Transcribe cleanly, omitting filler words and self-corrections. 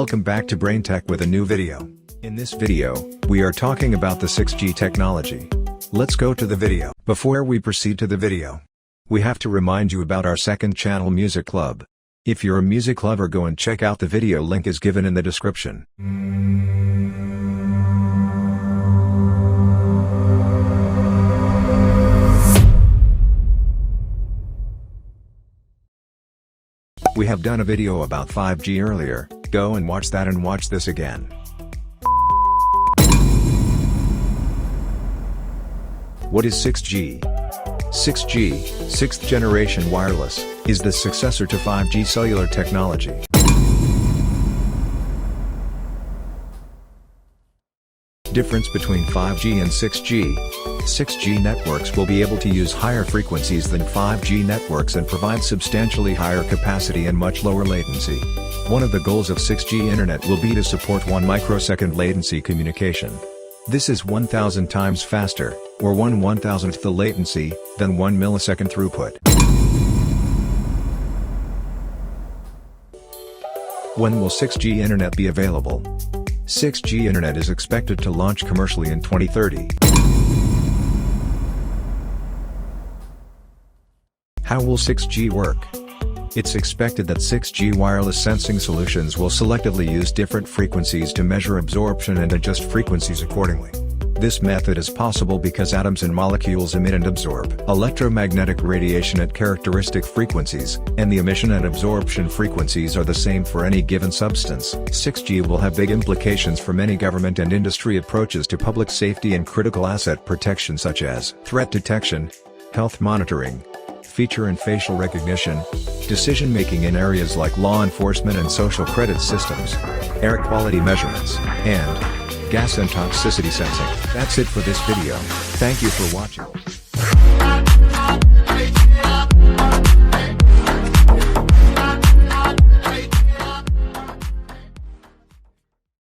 Welcome back to Brain Tech with a new video. In this video, we are talking about the 6G technology. Let's go to the video. Before we proceed to the video, we have to remind you about our second channel Music Club. If you're a music lover, go and check out the video, link is given in the description. We have done a video about 5G earlier, go and watch that and watch this again. What is 6G? 6G, 6th generation wireless, is the successor to 5G cellular technology. Difference between 5G and 6G. 6G networks will be able to use higher frequencies than 5G networks and provide substantially higher capacity and much lower latency. One of the goals of 6G internet will be to support 1 microsecond latency communication. This is 1,000 times faster, or 1/1000th the latency, than 1 millisecond throughput. When will 6G internet be available? 6G internet is expected to launch commercially in 2030. How will 6G work? It's expected that 6G wireless sensing solutions will selectively use different frequencies to measure absorption and adjust frequencies accordingly. This method is possible because atoms and molecules emit and absorb electromagnetic radiation at characteristic frequencies, and the emission and absorption frequencies are the same for any given substance. 6G will have big implications for many government and industry approaches to public safety and critical asset protection, such as threat detection, health monitoring, feature and facial recognition, decision-making in areas like law enforcement and social credit systems, air quality measurements, and gas and toxicity sensing. That's it for this video. Thank you for watching.